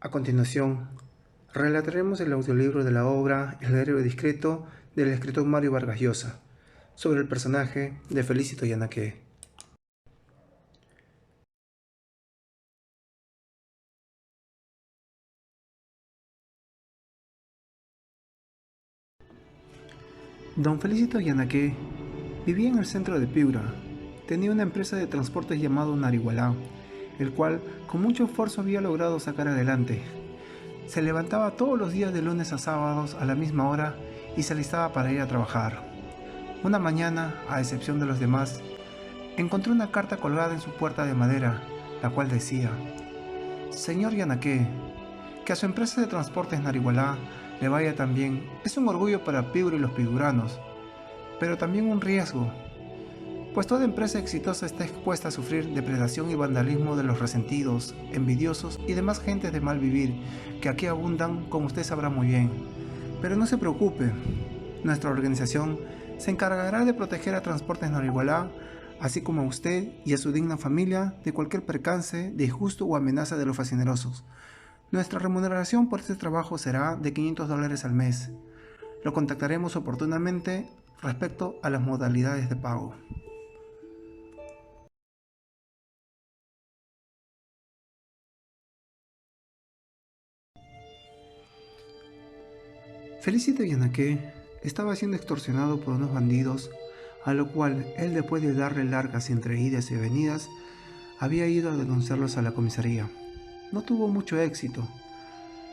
A continuación, relataremos el audiolibro de la obra El héroe discreto del escritor Mario Vargas Llosa, sobre el personaje de Felicito Yanaque. Don Felicito Yanaque vivía en el centro de Piura. Tenía una empresa de transportes llamado Narigualá, el cual con mucho esfuerzo había logrado sacar adelante. Se levantaba todos los días de lunes a sábados a la misma hora y se alistaba para ir a trabajar. Una mañana, a excepción de los demás, encontró una carta colgada en su puerta de madera, la cual decía: Señor Yanaque, que a su empresa de transportes Narigualá le vaya tan bien es un orgullo para Piura y los piuranos, pero también un riesgo, pues toda empresa exitosa está expuesta a sufrir depredación y vandalismo de los resentidos, envidiosos y demás gentes de mal vivir, que aquí abundan, como usted sabrá muy bien. Pero no se preocupe, nuestra organización se encargará de proteger a Transportes Narigualá, así como a usted y a su digna familia de cualquier percance, disgusto o amenaza de los facinerosos. Nuestra remuneración por este trabajo será de $500 al mes. Lo contactaremos oportunamente respecto a las modalidades de pago. Felicito Yanaque estaba siendo extorsionado por unos bandidos, a lo cual él, después de darle largas entre idas y venidas, había ido a denunciarlos a la comisaría. No tuvo mucho éxito.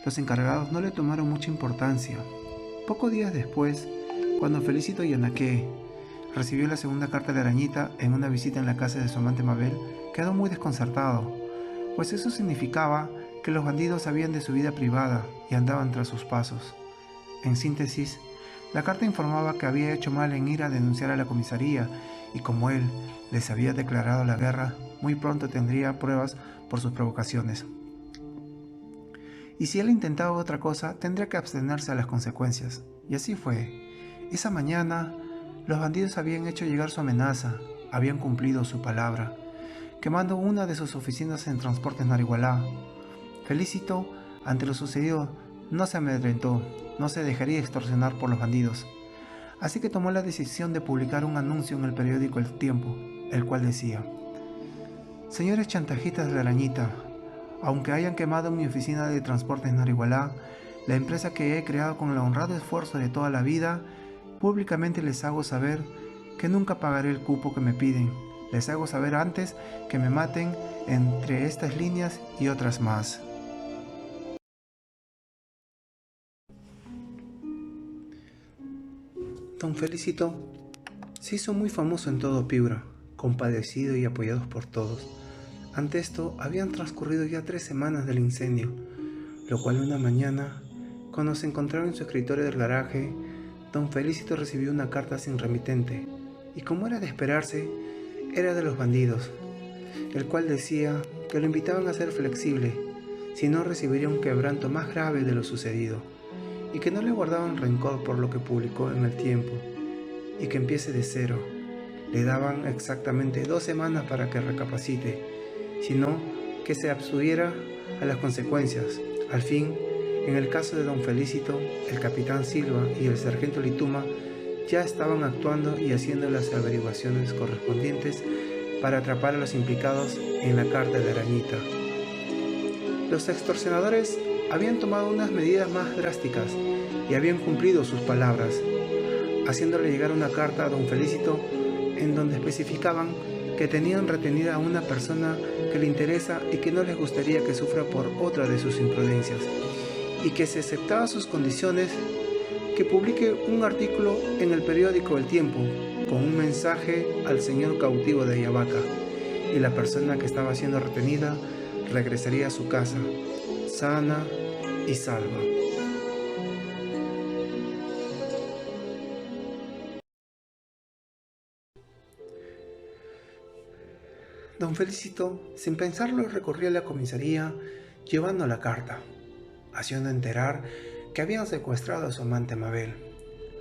Los encargados no le tomaron mucha importancia. Pocos días después, cuando Felicito Yanaque recibió la segunda carta de Arañita en una visita en la casa de su amante Mabel, quedó muy desconcertado, pues eso significaba que los bandidos sabían de su vida privada y andaban tras sus pasos. En síntesis, la carta informaba que había hecho mal en ir a denunciar a la comisaría y como él les había declarado la guerra, muy pronto tendría pruebas por sus provocaciones. Y si él intentaba otra cosa, tendría que abstenerse a las consecuencias. Y así fue. Esa mañana, los bandidos habían hecho llegar su amenaza, habían cumplido su palabra, quemando una de sus oficinas en Transportes Narigualá. Felicito, ante lo sucedido, no se amedrentó, no se dejaría extorsionar por los bandidos. Así que tomó la decisión de publicar un anuncio en el periódico El Tiempo, el cual decía: Señores chantajistas de la Arañita, aunque hayan quemado mi oficina de transportes Narigualá, la empresa que he creado con el honrado esfuerzo de toda la vida, públicamente les hago saber que nunca pagaré el cupo que me piden. Les hago saber antes que me maten entre estas líneas y otras más. Don Felicito se hizo muy famoso en todo Piura, compadecido y apoyado por todos. Ante esto, habían transcurrido ya 3 semanas del incendio, lo cual una mañana, cuando se encontraba en su escritorio del garaje, don Felicito recibió una carta sin remitente, y como era de esperarse, era de los bandidos, el cual decía que lo invitaban a ser flexible, si no recibiría un quebranto más grave de lo sucedido, y que no le guardaban rencor por lo que publicó en El Tiempo, y que empiece de cero. Le daban exactamente 2 semanas para que recapacite, sino que se abstuviera a las consecuencias. Al fin, en el caso de don Felicito, el capitán Silva y el sargento Lituma ya estaban actuando y haciendo las averiguaciones correspondientes para atrapar a los implicados en la carta de Arañita. Los extorsionadores habían tomado unas medidas más drásticas y habían cumplido sus palabras, haciéndole llegar una carta a don Felicito en donde especificaban que tenían retenida a una persona que le interesa y que no les gustaría que sufra por otra de sus imprudencias, y que si aceptaba sus condiciones, que publique un artículo en el periódico El Tiempo con un mensaje al señor cautivo de Ayabaca, y la persona que estaba siendo retenida regresaría a su casa, sana y salva. Don Felicito, sin pensarlo, recorrió a la comisaría llevando la carta, haciendo enterar que habían secuestrado a su amante Mabel,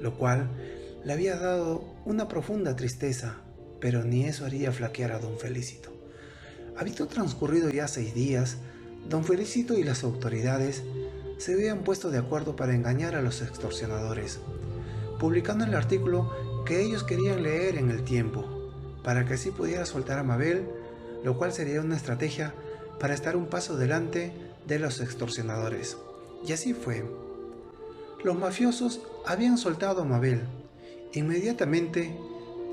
lo cual le había dado una profunda tristeza, pero ni eso haría flaquear a don Felicito. Habiendo transcurrido ya 6 días, Don Felicito y las autoridades se habían puesto de acuerdo para engañar a los extorsionadores, publicando el artículo que ellos querían leer en El Tiempo, para que así pudiera soltar a Mabel, lo cual sería una estrategia para estar un paso delante de los extorsionadores. Y así fue. Los mafiosos habían soltado a Mabel. Inmediatamente,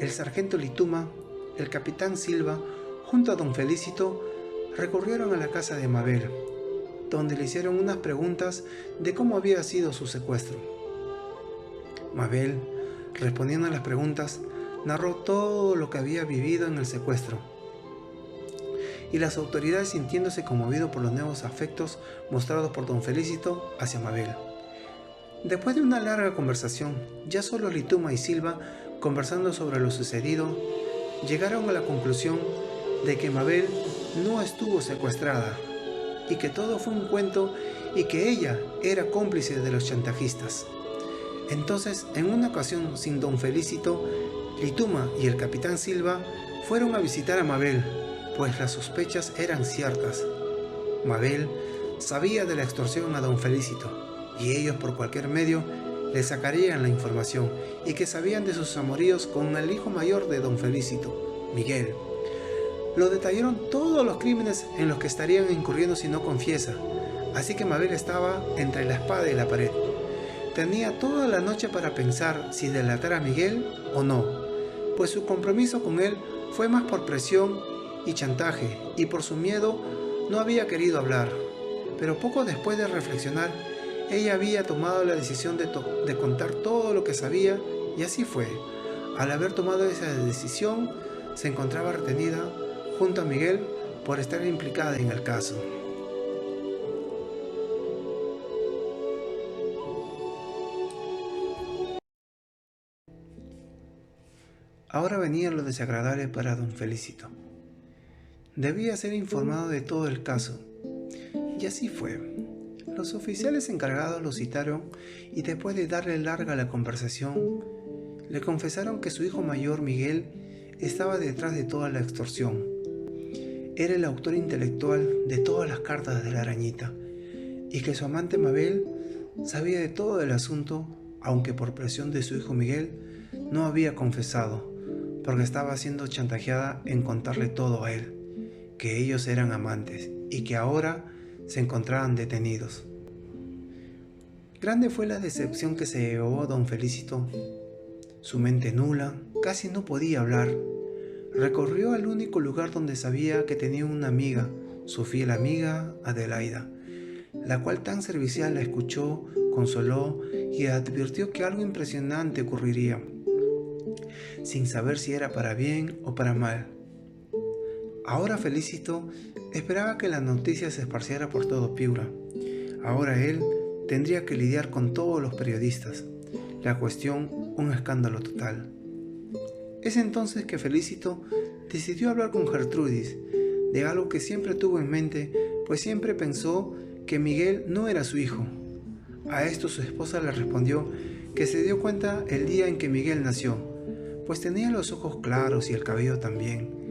el sargento Lituma, el capitán Silva, junto a don Felicito, recurrieron a la casa de Mabel, donde le hicieron unas preguntas de cómo había sido su secuestro. Mabel, respondiendo a las preguntas, narró todo lo que había vivido en el secuestro, y las autoridades sintiéndose conmovidos por los nuevos afectos mostrados por don Felicito hacia Mabel. Después de una larga conversación, ya solo Lituma y Silva, conversando sobre lo sucedido, llegaron a la conclusión de que Mabel no estuvo secuestrada y que todo fue un cuento y que ella era cómplice de los chantajistas. Entonces, en una ocasión sin don Felicito, Lituma y el capitán Silva fueron a visitar a Mabel, pues las sospechas eran ciertas. Mabel sabía de la extorsión a don Felicito, y ellos por cualquier medio le sacarían la información, y que sabían de sus amoríos con el hijo mayor de don Felicito, Miguel. Lo detallaron todos los crímenes en los que estarían incurriendo si no confiesa, así que Mabel estaba entre la espada y la pared. Tenía toda la noche para pensar si delatar a Miguel o no, pues su compromiso con él fue más por presión y chantaje, y por su miedo no había querido hablar. Pero poco después de reflexionar, ella había tomado la decisión de contar todo lo que sabía, y así fue. Al haber tomado esa decisión, se encontraba retenida junto a Miguel por estar implicada en el caso. Ahora venía lo desagradable para don Felicito. Debía ser informado de todo el caso, y así fue. Los oficiales encargados lo citaron y después de darle larga a la conversación, le confesaron que su hijo mayor, Miguel, estaba detrás de toda la extorsión. Era el autor intelectual de todas las cartas de la arañita, y que su amante Mabel sabía de todo el asunto, aunque por presión de su hijo Miguel no había confesado, porque estaba siendo chantajeada en contarle todo a él, que ellos eran amantes y que ahora se encontraban detenidos. Grande fue la decepción que se llevó don Felicito. Su mente nula, casi no podía hablar. Recorrió al único lugar donde sabía que tenía una amiga, su fiel amiga Adelaida, la cual tan servicial la escuchó, consoló y advirtió que algo impresionante ocurriría, sin saber si era para bien o para mal. Ahora Felicito esperaba que la noticia se esparciera por todo Piura. Ahora él tendría que lidiar con todos los periodistas. La cuestión, un escándalo total. Es entonces que Felicito decidió hablar con Gertrudis de algo que siempre tuvo en mente, pues siempre pensó que Miguel no era su hijo. A esto su esposa le respondió que se dio cuenta el día en que Miguel nació, pues tenía los ojos claros y el cabello también.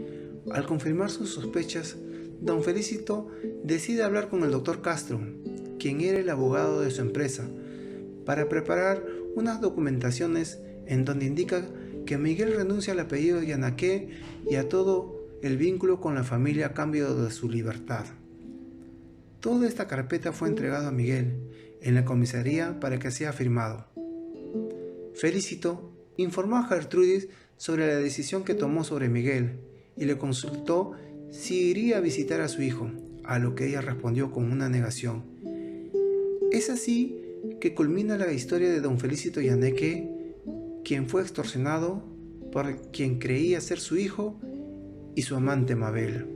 Al confirmar sus sospechas, don Felicito decide hablar con el doctor Castro, quien era el abogado de su empresa, para preparar unas documentaciones en donde indica que Miguel renuncia al apellido de Yanaque y a todo el vínculo con la familia a cambio de su libertad. Toda esta carpeta fue entregada a Miguel en la comisaría para que sea firmado. Felicito informó a Gertrudis sobre la decisión que tomó sobre Miguel y le consultó si iría a visitar a su hijo, a lo que ella respondió con una negación. Es así que culmina la historia de don Felicito Yanaque, quien fue extorsionado por quien creía ser su hijo y su amante Mabel.